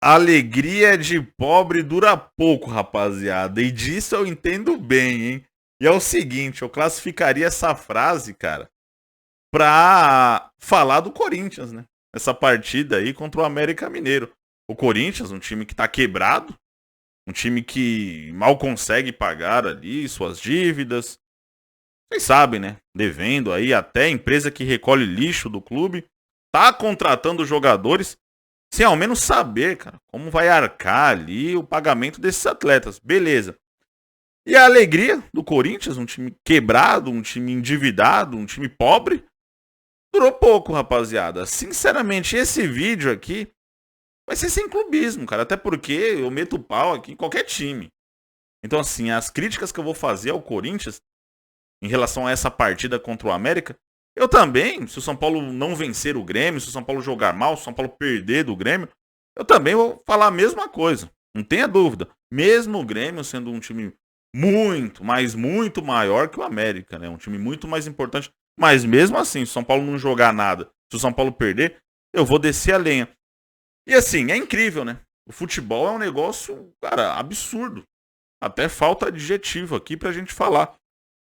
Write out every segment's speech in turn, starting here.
Alegria de pobre dura pouco, rapaziada. E disso eu entendo bem, hein? E é o seguinte, eu classificaria essa frase, cara, pra falar do Corinthians, né? Essa partida aí contra o América Mineiro. O Corinthians, um time que tá quebrado, um time que mal consegue pagar ali suas dívidas. Vocês sabem, né? Devendo aí até a empresa que recolhe lixo do clube. Tá contratando jogadores sem ao menos saber, cara, como vai arcar ali o pagamento desses atletas. Beleza. E a alegria do Corinthians, um time quebrado, um time endividado, um time pobre, durou pouco, rapaziada. Sinceramente, esse vídeo aqui vai ser sem clubismo, cara. Até porque eu meto o pau aqui em qualquer time. Então, assim, as críticas que eu vou fazer ao Corinthians em relação a essa partida contra o América, eu também, se o São Paulo não vencer o Grêmio, se o São Paulo jogar mal, se o São Paulo perder do Grêmio, eu também vou falar a mesma coisa. Não tenha dúvida. Mesmo o Grêmio sendo um time muito, mas muito maior que o América, né? Um time muito mais importante. Mas mesmo assim, se o São Paulo não jogar nada, se o São Paulo perder, eu vou descer a lenha. E assim, é incrível, né? O futebol é um negócio, cara, absurdo. Até falta adjetivo aqui pra gente falar.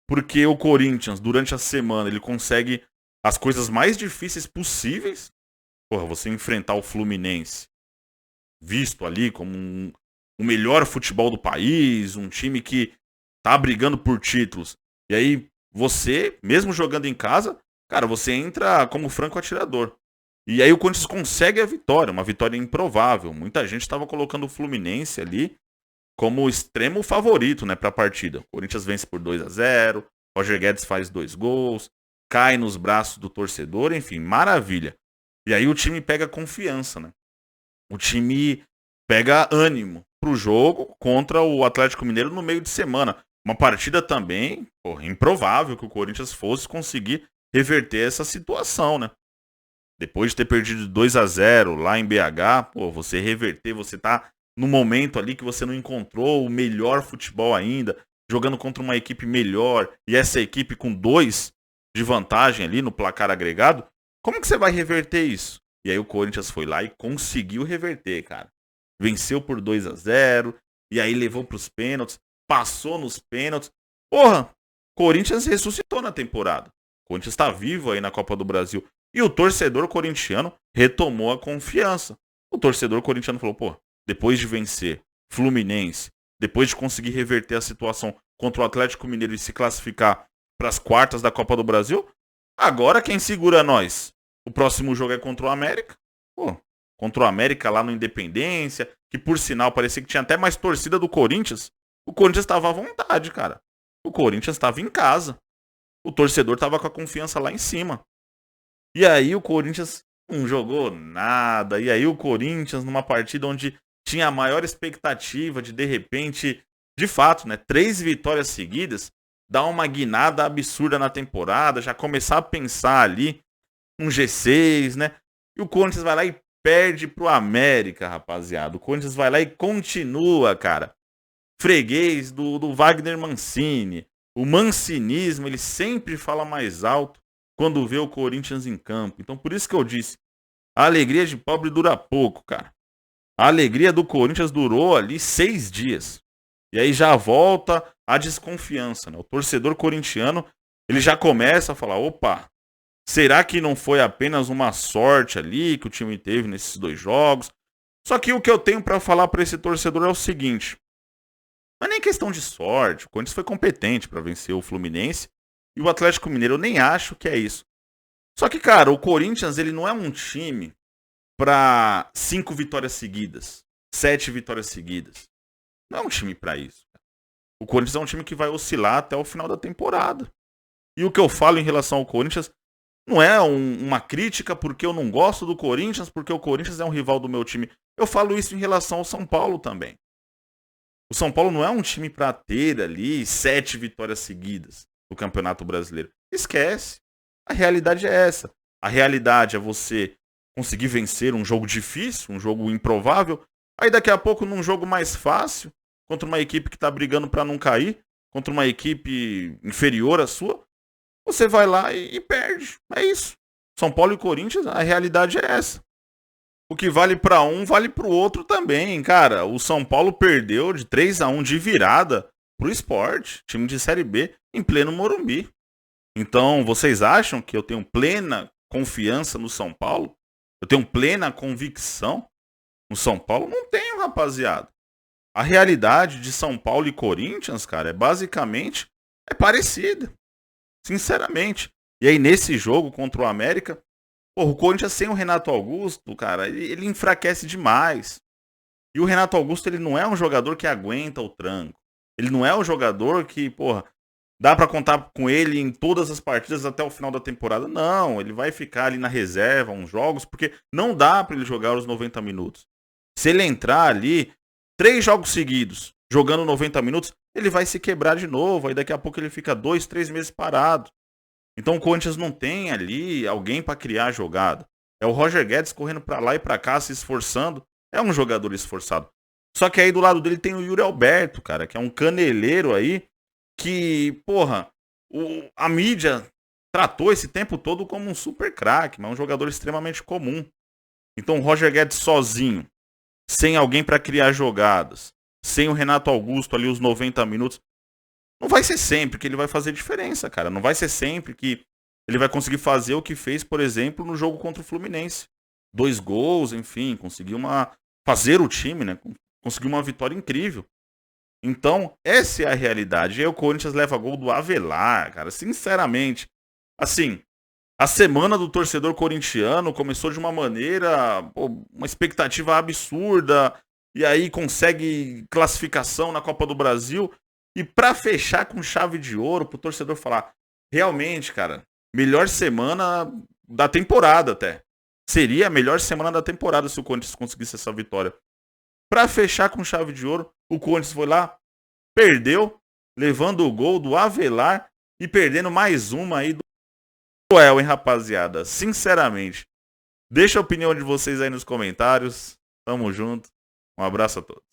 Porque o Corinthians, durante a semana, ele consegue as coisas mais difíceis possíveis. Porra, você enfrentar o Fluminense, visto ali como o melhor futebol do país, um time que tá brigando por títulos. E aí, você, mesmo jogando em casa, cara, você entra como franco atirador. E aí o Corinthians consegue a vitória, uma vitória improvável. Muita gente estava colocando o Fluminense ali como extremo favorito, né, para a partida. O Corinthians vence por 2-0, Roger Guedes faz 2 gols, cai nos braços do torcedor, enfim, maravilha. E aí o time pega confiança, né? O time pega ânimo pro jogo contra o Atlético Mineiro no meio de semana. Uma partida também, porra, improvável que o Corinthians fosse conseguir reverter essa situação, né? Depois de ter perdido 2-0 lá em BH, pô, você reverter, você tá no momento ali que você não encontrou o melhor futebol ainda, jogando contra uma equipe melhor, e essa equipe com 2 de vantagem ali no placar agregado, como que você vai reverter isso? E aí o Corinthians foi lá e conseguiu reverter, cara. Venceu por 2-0, e aí levou pros pênaltis, passou nos pênaltis. Porra, Corinthians ressuscitou na temporada. O Corinthians tá vivo aí na Copa do Brasil. E o torcedor corintiano retomou a confiança. O torcedor corintiano falou, pô, depois de vencer Fluminense, depois de conseguir reverter a situação contra o Atlético Mineiro e se classificar para as quartas da Copa do Brasil, agora quem segura nós? O próximo jogo é contra o América. Pô, contra o América lá no Independência, que por sinal parecia que tinha até mais torcida do Corinthians. O Corinthians estava à vontade, cara. O Corinthians estava em casa. O torcedor estava com a confiança lá em cima. E aí o Corinthians não jogou nada. E aí o Corinthians, numa partida onde tinha a maior expectativa de repente, de fato, né, 3 vitórias seguidas, dar uma guinada absurda na temporada, já começar a pensar ali um G6, né? E o Corinthians vai lá e perde pro América, rapaziada. O Corinthians vai lá e continua, cara. Freguês do Wagner Mancini. O mancinismo, ele sempre fala mais alto quando vê o Corinthians em campo. Então, por isso que eu disse, a alegria de pobre dura pouco, cara. A alegria do Corinthians durou ali 6 dias. E aí já volta a desconfiança, né? O torcedor corintiano, ele já começa a falar, opa, será que não foi apenas uma sorte ali que o time teve nesses 2 jogos? Só que o que eu tenho pra falar pra esse torcedor é o seguinte, não é nem questão de sorte, o Corinthians foi competente pra vencer o Fluminense e o Atlético Mineiro, eu nem acho que é isso. Só que, cara, o Corinthians, ele não é um time pra 5 vitórias seguidas, 7 vitórias seguidas. Não é um time pra isso. O Corinthians é um time que vai oscilar até o final da temporada. E o que eu falo em relação ao Corinthians não é uma crítica porque eu não gosto do Corinthians, porque o Corinthians é um rival do meu time. Eu falo isso em relação ao São Paulo também. O São Paulo não é um time pra ter ali 7 vitórias seguidas no Campeonato Brasileiro. Esquece. A realidade é essa. A realidade é você conseguir vencer um jogo difícil, um jogo improvável. Aí daqui a pouco, num jogo mais fácil, contra uma equipe que tá brigando pra não cair, contra uma equipe inferior à sua, você vai lá e perde. É isso. São Paulo e Corinthians, a realidade é essa. O que vale pra um, vale pro outro também, cara. O São Paulo perdeu de 3-1 de virada pro Sport, time de Série B, em pleno Morumbi. Então, vocês acham que eu tenho plena confiança no São Paulo? Eu tenho plena convicção no São Paulo? Não tenho, rapaziada. A realidade de São Paulo e Corinthians, cara, é parecida. Sinceramente. E aí, nesse jogo contra o América, porra, o Corinthians sem o Renato Augusto, cara, ele enfraquece demais. E o Renato Augusto, ele não é um jogador que aguenta o tranco. Ele não é um jogador que, porra, dá pra contar com ele em todas as partidas até o final da temporada. Não, ele vai ficar ali na reserva uns jogos, porque não dá pra ele jogar os 90 minutos. Se ele entrar ali, 3 jogos seguidos, jogando 90 minutos, ele vai se quebrar de novo. Aí daqui a pouco ele fica 2, 3 meses parado. Então o Corinthians não tem ali alguém para criar a jogada. É o Roger Guedes correndo para lá e para cá, se esforçando. É um jogador esforçado. Só que aí do lado dele tem o Yuri Alberto, cara, que é um caneleiro aí, que, porra, a mídia tratou esse tempo todo como um super craque, mas é um jogador extremamente comum. Então o Roger Guedes sozinho, sem alguém para criar jogadas, sem o Renato Augusto ali os 90 minutos, não vai ser sempre que ele vai fazer diferença, cara. Não vai ser sempre que ele vai conseguir fazer o que fez, por exemplo, no jogo contra o Fluminense. 2 gols, enfim, conseguiu fazer o time, né? Conseguiu uma vitória incrível. Então, essa é a realidade. E aí o Corinthians leva gol do Avelar, cara. Sinceramente, assim, a semana do torcedor corintiano começou de uma maneira, pô, uma expectativa absurda, e aí consegue classificação na Copa do Brasil. E pra fechar com chave de ouro, pro torcedor falar, realmente, cara, melhor semana da temporada até. Seria a melhor semana da temporada se o Corinthians conseguisse essa vitória. Pra fechar com chave de ouro, o Corinthians foi lá, perdeu, levando o gol do Avelar e perdendo mais uma aí do Joel, hein, rapaziada. Sinceramente, deixa a opinião de vocês aí nos comentários. Tamo junto. Um abraço a todos.